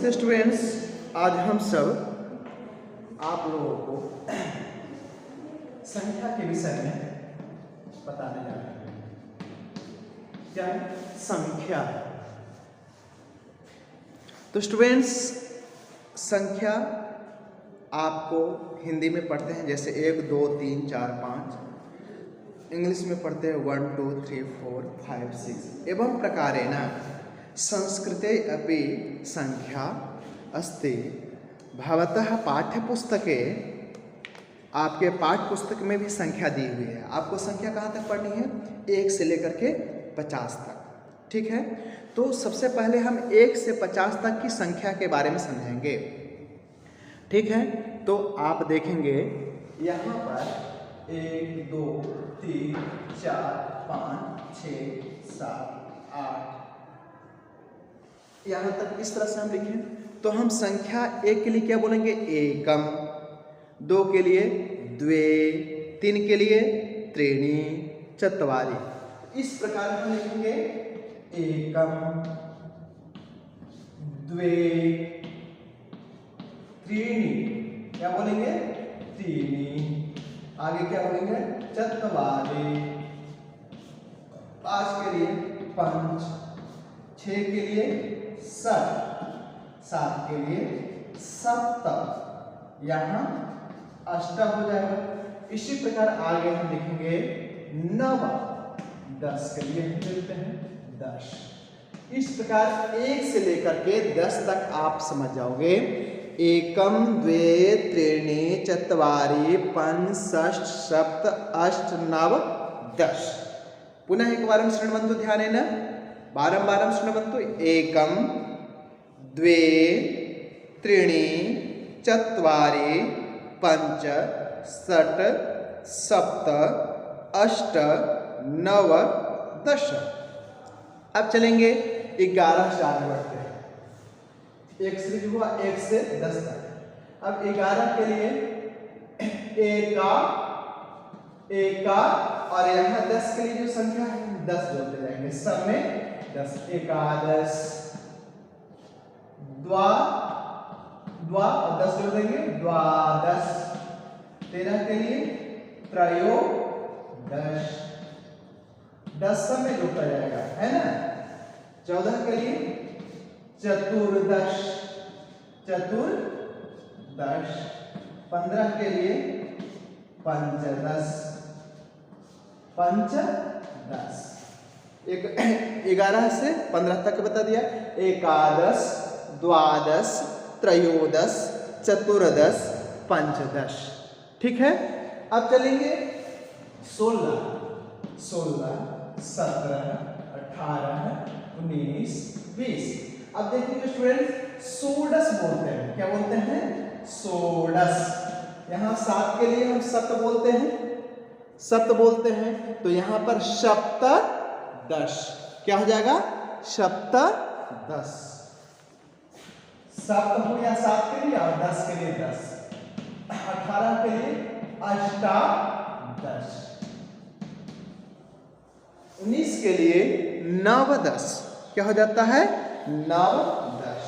नमस्ते स्टूडेंट्स, आज हम सब आप लोगों को संख्या के विषय में बताने जा रहे हैं। क्या है संख्या? तो स्टूडेंट्स, संख्या आपको हिंदी में पढ़ते हैं जैसे 1 2 3 4 5, इंग्लिश में पढ़ते हैं 1 2 3 4 5 6 एवं प्रकारेण संस्कृते अपि संख्या अस्ति। भवतः पाठ्यपुस्तके, आपके पाठ्य पुस्तक में भी संख्या दी हुई है। आपको संख्या कहाँ तक पढ़नी है? 1 से लेकर के 50 तक। ठीक है, तो सबसे पहले हम 1 से 50 तक की संख्या के बारे में समझेंगे। ठीक है, तो आप देखेंगे यहाँ पर 1 2 3 4 5 6 7 8, यहाँ तक इस तरह से हम लिखें तो हम संख्या 1 के लिए क्या बोलेंगे? एकम, 2 के लिए द्वे, 3 के लिए त्रीणि, चत्वारि। इस प्रकार हम लिखेंगे एकम, द्वे, त्रीणि, क्या बोलेंगे? त्रीणि। आगे क्या बोलेंगे? चत्वारि। 5 के लिए पंच, 6 के लिए सत, 7 के लिए सप्त, यहाँ अष्ट हो जाएगा। इसी प्रकार आगे हम लिखेंगे नव, 10 के लिए हम लिखते हैं 10। इस प्रकार 1 से लेकर के 10 तक आप समझ जाओगे। एकम, द्वे, त्रीणि, चत्वारि, पंच, षष्ठ, सप्त, अष्ट, नव, 10। पुनः एक बार शृण्वन्तु ध्यानेन, बारंबारं शृण्वन्तु। एकम, द्वे, त्रीणि, चत्वारि, पंच, षट्, सप्त, अष्ट, नव, 10। अब चलेंगे 11 से आगे बढ़ते हैं। 1 से हुआ 1 से 10 तक। अब 11 के लिए एका, एका, और यहाँ 10 के लिए जो संख्या है 10 जोड़ते जाएंगे। सब में 10, एकादश, द्वा, द्वा और 10 जोड़ देंगे, द्वादश। 13 के लिए त्रयोदश, 10 सब में जोड़ता जाएगा, है ना। 14 के लिए चतुर्दश, चतुर्दश। 15 के लिए पंचदश, पंचदश। 11 से 15 तक बता दिया। एकादश, द्वादश, त्रयोदश, चतुर्दश, पंचदश। ठीक है, अब चलेंगे 16, 17, 18, 19, 20। अब देखिए स्टूडेंट, षोडश बोलते हैं। क्या बोलते हैं? षोडश। यहाँ 7 के लिए हम सप्त बोलते हैं, सप्त बोलते हैं। तो यहाँ पर सप्तदश, क्या हो जाएगा? सप्तदश। सप्त हो या 7 के लिए, और 10 के लिए 10। 18 के लिए अष्टादश। 19 के लिए नवदश, क्या हो जाता है? नवदश,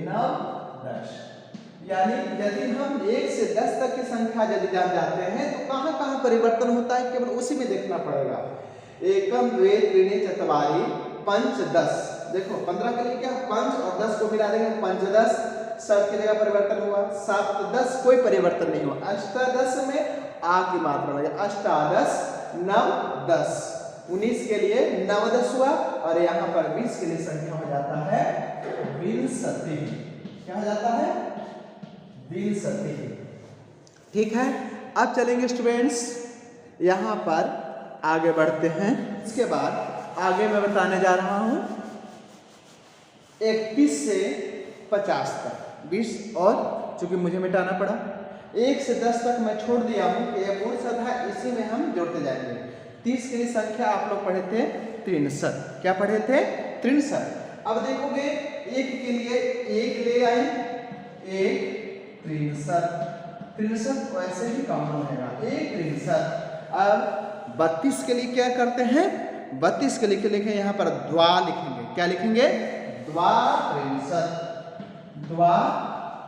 नवदश। यानी यदि हम 1 से 10 तक की संख्या यदि जान जाते हैं तो कहाँ कहाँ परिवर्तन होता है, केवल उसी में देखना पड़ेगा। एकम, द्वे, त्रीणि, चत्वारि, पंच, 10। देखो 15 के लिए क्या? पंच और 10 को मिला देंगे, पंचदश। सब की जगह परिवर्तन हुआ। 7 10 कोई परिवर्तन नहीं हुआ। अष्टादश में आ की मात्रा लगे, अष्टादश, नव, 10। 19 के लिए नवदश हुआ, और यहाँ पर 20 के लिए संख्या हो जाता है विंशति। क्या हो जाता है? विंशति। ठीक है, अब चलेंगे स्टूडेंट्स, यहाँ पर आगे बढ़ते हैं। इसके बाद आगे मैं बताने जा रहा हूँ 31 से 50 तक। 20 और चूंकि मुझे मिटाना पड़ा, 1 से 10 तक मैं छोड़ दिया हूँ कि यह पूर्ण सद है, इसी में हम जोड़ते जाएंगे। 30 के लिए संख्या आप लोग पढ़े थे 63। क्या पढ़े थे? 63। अब देखोगे 1 के लिए 1 ले आए, 1 63, वैसे ही कॉमन रहेगा, 1 63। अब 32 के लिए क्या करते हैं? 32 के लिए लिखें यहाँ पर द्वा लिखेंगे। क्या लिखेंगे? द्वा 63। द्वात्रिंशत।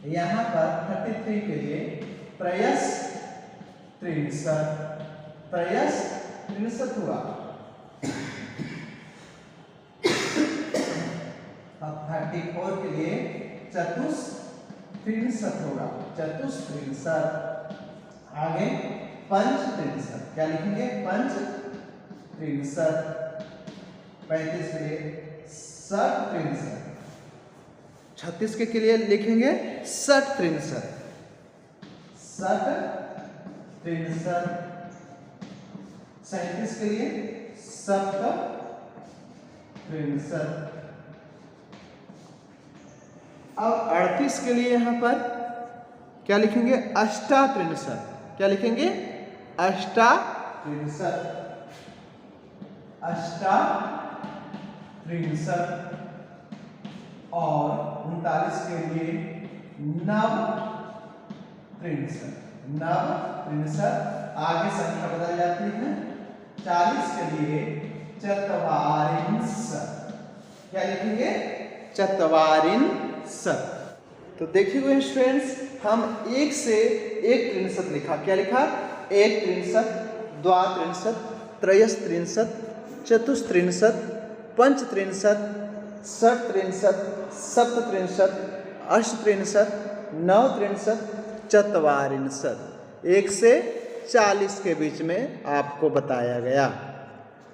यहाँ पर 33 के लिए त्रयस्त्रिंशत, त्रयस्त्रिंशत हुआ। अब 34 के लिए चतुस्त्रिंशत होगा, चतुस्त्रिंशत। आगे पंचत्रिंशत, क्या लिखेंगे? पंचत्रिंशत। 35 के लिए षट्त्रिंशत, 36 के लिए लिखेंगे षट्त्रिंशत, षट्त्रिंशत। 37 के लिए सप्तत्रिंशत। अब 38 के लिए यहां पर क्या लिखेंगे? अष्टात्रिंशत। क्या लिखेंगे? अष्टात्रिंशत, अष्टात्रिंशत। और 39 के लिए नवत्रिंशत, नवत्रिंशत। आगे संख्या बदल जाती है। 40 के लिए चत्वारिंशत। क्या लिखेंगे? चत्वारिंशत। तो देखिए स्टूडेंट्स, हम एक से एक त्रिंशत लिखा। क्या लिखा? एक त्रिंशत, द्वात्रिंशत, त्रयस्त्रिंशत, चतुस्त्रिंशत, पंचत्रिंशत, षट्त्रिंशत, सप्तत्रिंशत, अष्टत्रिंशत, नवत्रिंशत, चत्वारिंशत। 1 से 40 के बीच में आपको बताया गया।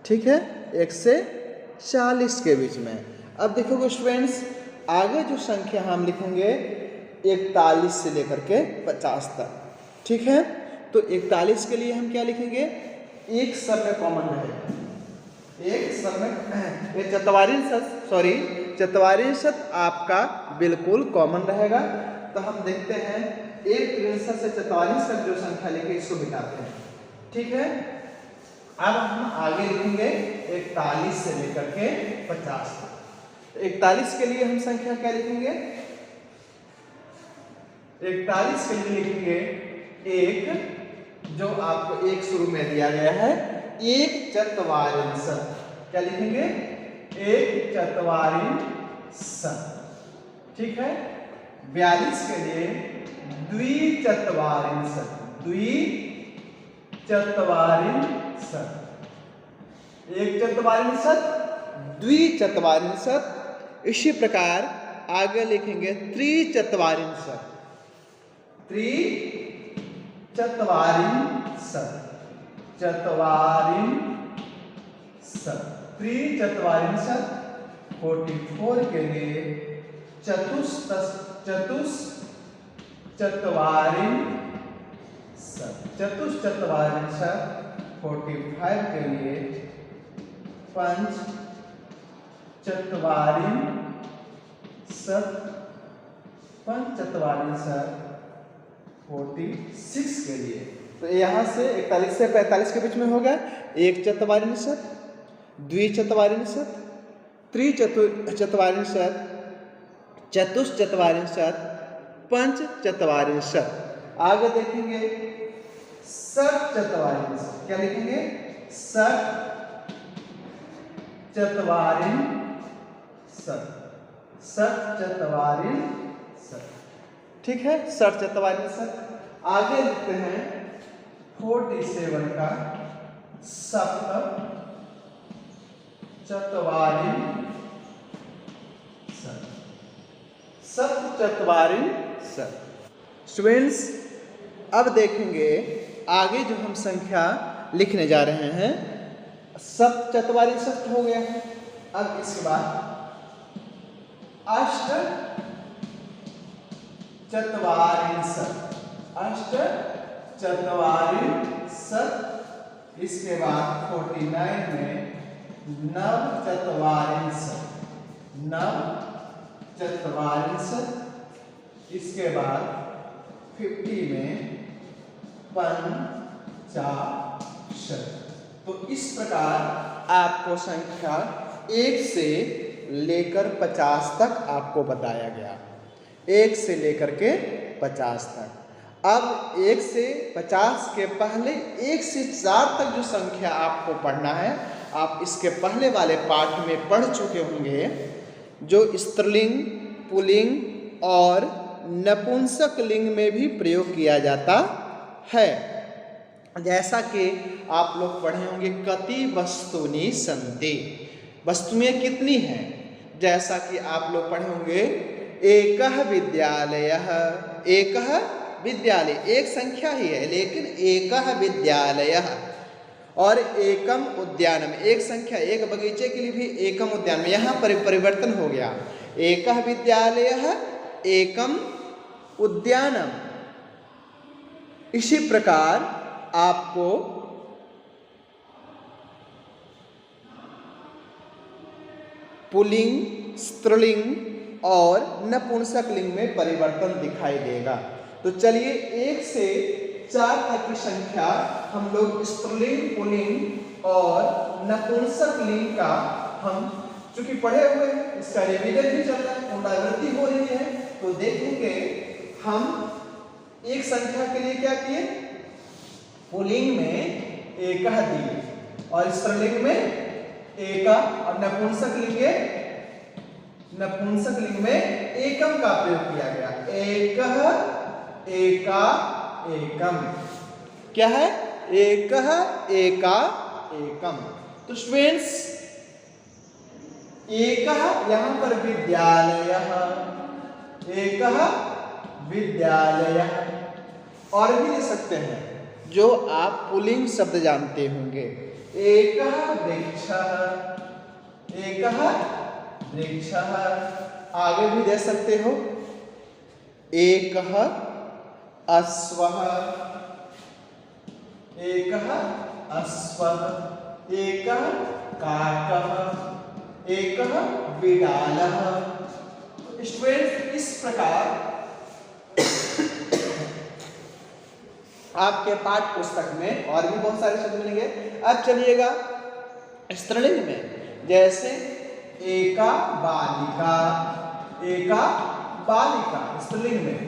ठीक है, 1 से 40 के बीच में। अब देखोगे स्टूडेंट्स, आगे जो संख्या हम लिखेंगे 41 से लेकर के 50 तक। ठीक है, तो 41 के लिए हम क्या लिखेंगे? एक सब में कॉमन रहेगा, एक सब में ये चत्वारिंशत आपका बिल्कुल कॉमन रहेगा। तो हम देखते हैं, एक त्रिंशत से 44 तक जो संख्या लिखे इसको मिटाते हैं। ठीक है, अब हम आगे लिखेंगे 41 से लेकर के 50 तक। 41 के लिए हम संख्या क्या लिखेंगे? 41 के लिए लिखेंगे एक, जो आपको एक शुरू में दिया गया है, एक चत्वारिंशत। क्या लिखेंगे? एक चत्वारिंशत। ठीक है। 42 के लिए द्विचत्वारिंशत, द्विचत्वारिंशत। एक चत्वारिंशत, द्विचत्वारिंशत। इसी प्रकार आगे लिखेंगे त्रिचत्वारिंशत, त्रिचत्वारिंशत, चत्वारिंशत, त्रिचत्वारिंशत। 44 के लिए चतुश्चत्वारिंशत, चतुश्चत्वारिंशत। 45 के लिए पंचचत्वारिंशत, पंचचत्वारिंशत। 46 के लिए, तो यहाँ से 41 से 45 के बीच में होगा एक चत्वारिंशत, द्विचत्वारिंशत, त्रिचत्वारिंशत, चतुश्चत्वारिंशत, पंचचत्वारिंशत। आगे देखेंगे षट्चत्वारिंशत। क्या लिखेंगे? षट्चत्वारिंशत, षट्चत्वारिंशत। ठीक है, षट्चत्वारिंशत। आगे लिखते हैं 47 का सप्तचत्वारिंशत, सप्तचत्वारिंशत। स्टूडेंट्स, अब देखेंगे आगे जो हम संख्या लिखने जा रहे हैं, सप्तचत्वारिंशत हो गया है। अब इसके बाद अष्टचत्वारिंशत, अष्टचत्वारिंशत। इसके बाद 49 में नवचत्वारिंशत, नवचत्वारिंशत। इसके बाद 50 में पंचाशत। तो इस प्रकार आपको संख्या 1 से लेकर 50 तक आपको बताया गया, 1 से लेकर के 50 तक। अब 1 से 50 के पहले 1 से 4 तक जो संख्या आपको पढ़ना है, आप इसके पहले वाले पाठ में पढ़ चुके होंगे। जो स्त्रीलिंग, पुल्लिंग और नपुंसक लिंग में भी प्रयोग किया जाता है। जैसा कि आप लोग पढ़े होंगे, कति वस्तुनि सन्ति, वस्तुएं कितनी हैं। जैसा कि आप लोग पढ़े होंगे, एकः विद्यालयः, एकः विद्यालय, एक संख्या ही है लेकिन एकः विद्यालयः, और एकम उद्यानम, एक संख्या, एक बगीचे के लिए भी एकम उद्यान में, यहाँ पर परिवर्तन हो गया, एकः विद्यालयः एकम उद्यानम। इसी प्रकार आपको पुल्लिंग, स्त्रीलिंग और नपुंसक लिंग में परिवर्तन दिखाई देगा। तो चलिए 1 से 4 तक की संख्या हम लोग स्त्रीलिंग, पुल्लिंग और नपुंसक लिंग का हम चूंकि पढ़े हुए हैं, इसका रिवीजन भी चल रहा है, पुनरावृत्ति हो रही है, तो देखेंगे हम एक संख्या के लिए क्या किए, पुल्लिंग में एकः दिए और स्त्रीलिंग में एका, और नपुंसक लिंग में एकम का प्रयोग किया गया, एकः एका एकम। क्या है, एकः एका एकम। तो स्टूडेंट्स, एकः यहां पर विद्यालयः, एकः विद्यालयः, और भी ले सकते हैं जो आप पुल्लिंग शब्द जानते होंगे, एकः वृक्षः, एकः वृक्षः। आगे भी दे सकते हो, एकः अश्वः, एकः अश्वः, एकः काकः, एकः बिडालः। स्टूडेंट्स, इस प्रकार आपके पाठ्य पुस्तक में और भी बहुत सारे शब्द मिलेंगे। अब चलिएगा स्त्रीलिंग में, जैसे एका बालिका, एका बालिका, स्त्रीलिंग में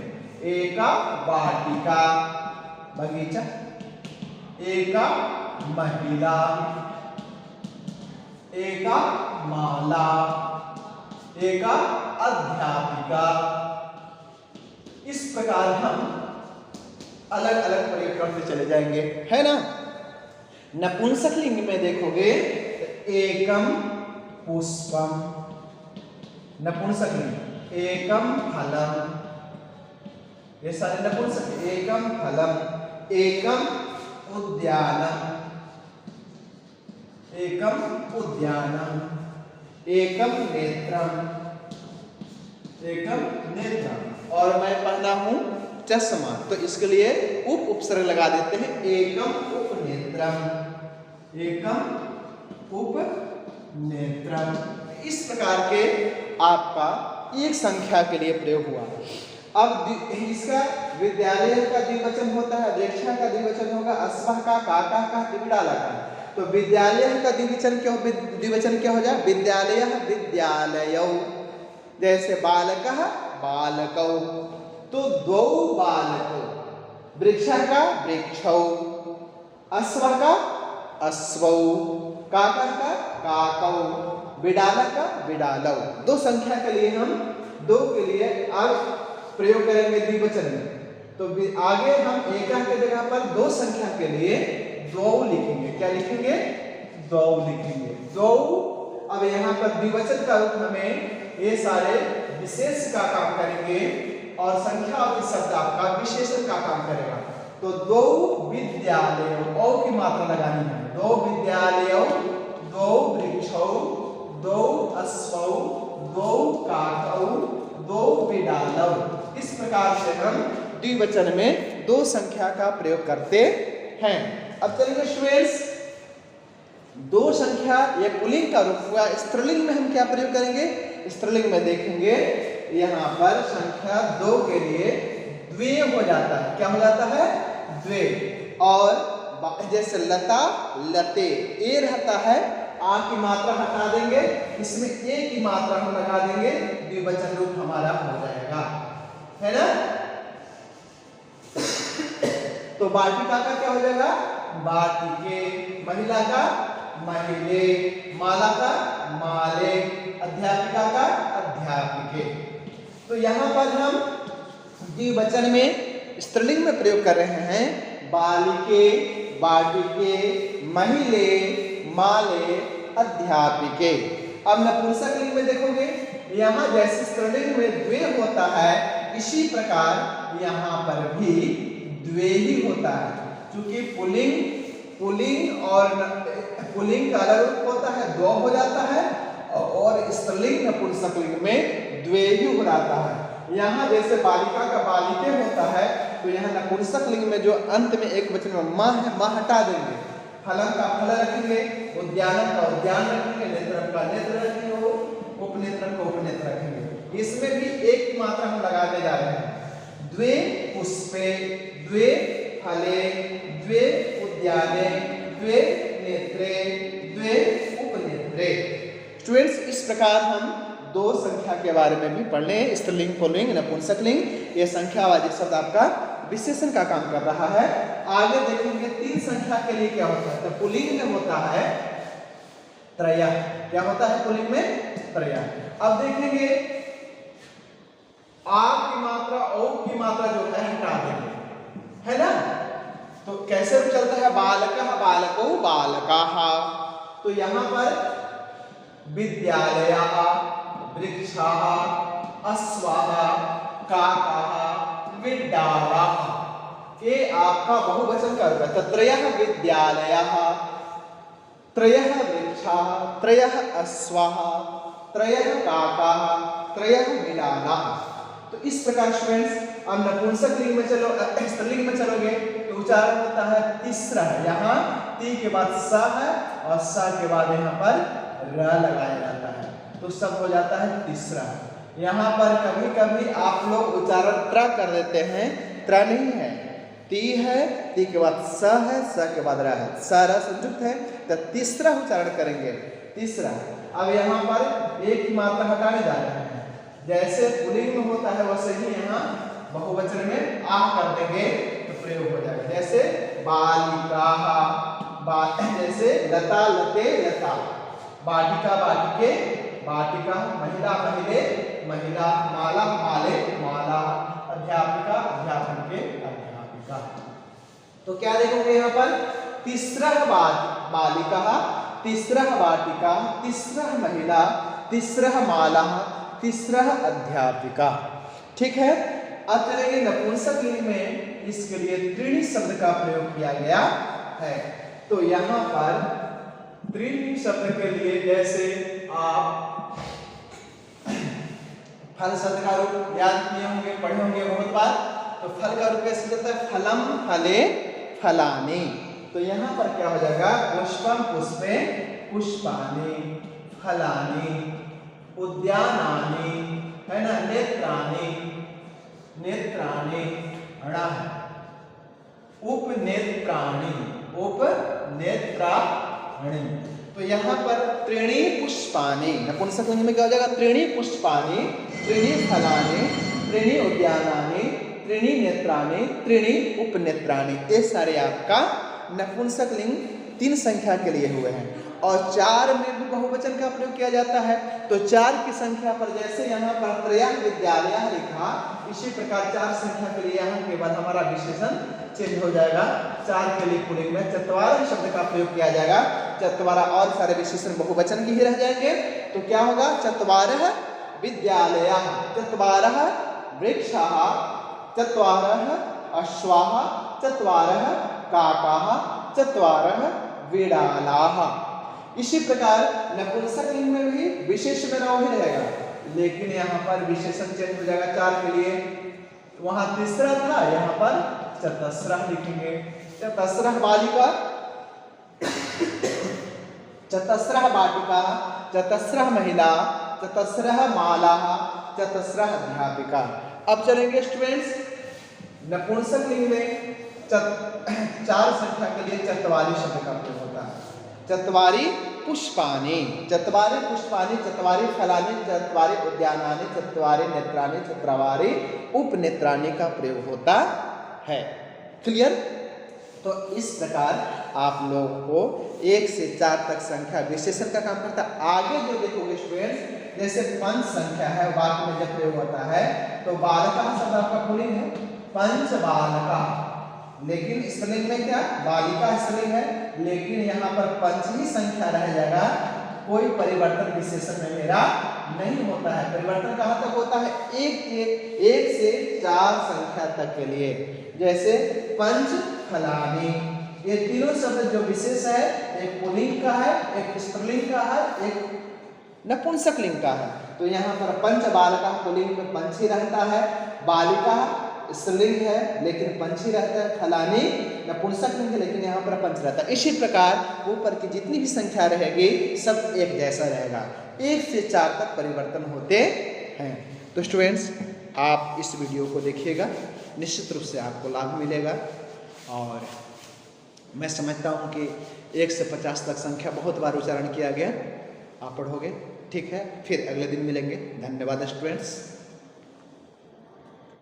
एका वाटिका बगीचा, एका महिला, एका माला, एका अध्यापिका। इस प्रकार हम अलग अलग प्रयोग करते चले जाएंगे, है ना। नपुंसक लिंग में देखोगे, एकम पुष्पम, नपुंसक लिंग, एकम फलम, ये सारे नपुंसक, एकम फलम, एकम उद्यानम, एकम उद्यानम, एकम नेत्रम, एकम नेत्रम। और मैं पहना हूं चश्मा, तो इसके लिए उपसर्ग लगा देते हैं, एकम उपनेत्रम, एकम उपनेत्रम। इस प्रकार के आपका एक संख्या के लिए प्रयोग हुआ। अब इसका विद्यालय का द्विवचन होता है, वृक्षा का द्विवचन होगा, अश्वः का, काका का, बिडाला का। तो विद्यालय का द्विवचन क्या हो जाए, विद्यालयः विद्यालयौ। जैसे बालकः बालकौ, तो द्वौ बालकौ, वृक्षः का वृक्षौ, अश्वः का अश्वौ, काका का काकौ, बिडाला का बिडालौ। दो संख्या के लिए हम दो के लिए अब प्रयोग करेंगे द्विवचन में। तो आगे हम एकः के जगह पर दो संख्या के लिए द्वौ लिखेंगे। क्या लिखेंगे, द्वौ लिखेंगे, द्वौ। अब यहाँ पर द्विवचन का रूप हमें ये सारे विशेष का काम करेंगे और संख्या और शब्द आपका विशेषण का काम करेगा। तो दो विद्यालयों, औ की मात्रा लगानी है, दो विद्यालयों, दो वृक्षौ, दो अश्वौ, दो काकौ, दो बिडालौ। इस प्रकार से हम द्विवचन में दो संख्या का प्रयोग करते हैं। अब चलिए स्टूडेंट्स, दो संख्या ये पुल्लिंग का रूप हुआ। स्त्रीलिंग में हम क्या प्रयोग करेंगे, स्त्रीलिंग में देखेंगे यहाँ पर संख्या दो के लिए द्वे हो जाता है। क्या हो जाता है, द्वे। और जैसे लता लते, ए रहता है, आ की मात्रा हटा देंगे, इसमें ए की मात्रा हम लगा देंगे, द्विवचन रूप हमारा हो जाएगा, है ना। तो बाटिका का क्या हो जाएगा, बाटिके, महिला का महिले, माला का माले, अध्यापिका का अध्यापिके। तो यहाँ पर हम द्विवचन में स्त्रीलिंग में प्रयोग कर रहे हैं बालिके, बाटिके, महिले, माले, अध्यापिके। अब नपुंसक लिंग में देखोगे यहाँ जैसे स्त्रीलिंग में द्वे होता है इसी प्रकार यहाँ पर भी द्वे ही होता है, क्योंकि पुल्लिंग और पुल्लिंग का अलग रूप होता है, दो हो जाता है, और स्त्रीलिंग नपुंसक लिंग में द्वे ही हो जाता है। यहाँ जैसे बालिका का बालिके होता है तो यहाँ नपुंसक लिंग में जो अंत में एक वचन में माँ है, माँ हटा देंगे, फलन का फल रखेंगे, उद्यानम का उद्यान रखेंगे, नेत्रम का नेत्र रखेंगे, उपनेत्रम का उपनेत्र रखेंगे। इसमें भी एक की मात्रा हम लगाने जा रहे हैं। द्वे पुष्पे, द्वे फले, द्वे उद्याने, द्वे नेत्रे, द्वे उपनेत्रे। स्टूडेंट्स, इस प्रकार हम दो संख्या के बारे में भी पढ़ लें, स्त्रीलिंग, पुल्लिंग, नपुंसक लिंग। ये संख्यावाची शब्द आपका विशेषण का काम कर रहा है। आगे देखेंगे तीन संख्या के लिए क्या होता है। तो पुल्लिंग में होता है त्रयः। क्या होता है पुल्लिंग में? त्रयः। अब देखेंगे आ की मात्रा, औ की मात्रा जो है हटा देंगे, है ना। तो कैसे चलता है? बालकः, बालकौ, बालकाः। तो यहाँ पर विद्यालयः, वृक्षाः, अश्वाः, काकाः, विद्यालयः, ये आपका बहुवचन का रूप है। त्रयः विद्यालयः, त्रयः वृक्षाः, त्रयः अश्वाः, त्रयः काकाः, त्रयः विद्यालयः। तो इस प्रकार स्टूडेंट्स अब नपुंसक लिंग में चलो, स्त्रीलिंग में चलोगे तो उच्चारण होता है तीसरा। यहाँ ती के बाद स है और स के बाद यहाँ पर र लगाया जाता है, तो सब हो जाता है तीसरा। यहाँ पर कभी कभी आप लोग उच्चारण त्र कर देते हैं, त्र नहीं है, ती है, ती के बाद स है, स के बाद र है, स र संयुक्त है, तो तीसरा उच्चारण करेंगे, तीसरा। अब यहाँ पर एक की मात्रा हटाने जा रहे हैं। जैसे पुल्लिंग में होता है वैसे ही यहाँ बहुवचन में आ कर देंगे तो प्रयोग हो जाएगा। जैसे बालिकाः, जैसे लता, लते, लता, बाटिका, बाटिके, बाटिका, महिला, महिले, महिला, माला, माले, माला, अध्यापिका, अध्यापके, अध्यापिका। तो क्या देखोगे यहाँ पर? तीसरा बालिका, तीसरा बाटिका, तीसरा महिला, तीसरा माला, तीसरा अध्यापिका। ठीक है। अब चलेंगे नपुंसक लिंग में, इसके लिए त्रीणि शब्द का प्रयोग किया गया है। तो यहाँ पर त्रीणि शब्द के लिए जैसे आप फल शब्द का रूप याद किए होंगे, पढ़े होंगे बहुत बार। तो फल का रूप कैसे होता है? फलम, फले, फलानि। तो यहाँ पर क्या हो जाएगा? पुष्पम, पुष्पे, पुष्पानि, फलानि, उद्यानानि, है ना, नेत्राणि, नेत्राणि, उपनेत्राणि, उपनेत्राणि। तो यहाँ पर त्रीणि पुष्पानि, नपुंसक लिंग में क्या हो जाएगा? त्रीणि पुष्पानि, त्रीणि फलानि, त्रीणि उद्यानानि, त्रीणि नेत्राणि, त्रीणि उपनेत्राणि। ये सारे आपका नपुंसक लिंग तीन संख्या के लिए हुए हैं। और चार में भी बहुवचन का प्रयोग किया जाता है। तो चार की संख्या पर जैसे यहाँ पर त्रयः विद्यालयः लिखा, इसी प्रकार चार संख्या के लिए यहाँ के बाद हमारा विशेषण चेंज हो जाएगा। चार के लिए पुल्लिंग में चत्वारः शब्द का प्रयोग किया जाएगा। चत्वारः और सारे विशेषण बहुवचन के ही रह जाएंगे। तो क्या होगा? चत्वारः विद्यालयः, चत्वारः वृक्षाः, चत्वारः अश्वाः, चत्वारः काकाः, चत्वारः विडालाः। इसी प्रकार नपुंसक लिंग में भी विशेष में रहो ही रहेगा, लेकिन यहाँ पर विशेषण चेंज हो जाएगा चार के लिए। वहां तीसरा था, यहाँ पर चतस्रः लिखेंगे। चतस्रः बालिका, चतस्रः बाटिका, चतस्रः महिला, चतस्रः माला, चतस्रः अध्यापिका। अब चलेंगे स्टूडेंट्स नपुंसक लिंग में चार संख्या के लिए चत्वारी शब्द का प्रयोग होता है। चत्वारि पुष्पानि, चत्वारि पुष्पानि, चत्वारि फलानि, चत्वारि उद्यानानि, चत्वारि नेत्राणि, चत्वारि उपनेत्राणि का प्रयोग होता है। क्लियर? तो इस प्रकार आप लोग को 1 से 4 तक संख्या विशेषण का काम करता है। आगे जो देखोगे स्टूडेंट्स, जैसे पंच संख्या है, वाक्य में जब प्रयोग होता है तो बालका शब्द आपका पुल्लिंग है, पंच बालका, लेकिन स्त्रीलिंग में क्या बालिका स्त्रीलिंग है, लेकिन यहाँ पर पंच ही संख्या रह जाएगा, कोई परिवर्तन विशेषण में मेरा नहीं होता है। परिवर्तन कहाँ तक होता है? 1 से 4 संख्या तक के लिए, जैसे पंच फलानी, ये तीनों शब्द जो विशेष है, एक पुल्लिंग का है, एक स्त्रीलिंग का है, एक नपुंसकलिंग का है। तो यहाँ पर पंच बालका पुल्लिंग में पंच ही रहता है, बालिका स्त्रीलिंग है लेकिन पंच ही रहता है, फलानी नपुंसकलिंग है लेकिन यहाँ पर पंच रहता है। इसी प्रकार ऊपर की जितनी भी संख्या रहेगी सब एक जैसा रहेगा। 1 से 4 तक परिवर्तन होते हैं। तो स्टूडेंट्स आप इस वीडियो को देखिएगा, निश्चित रूप से आपको लाभ मिलेगा। और मैं समझता हूँ कि 1 से 50 तक संख्या बहुत बार उच्चारण किया गया, आप पढ़ोगे। ठीक है, फिर अगले दिन मिलेंगे। धन्यवाद स्टूडेंट्स।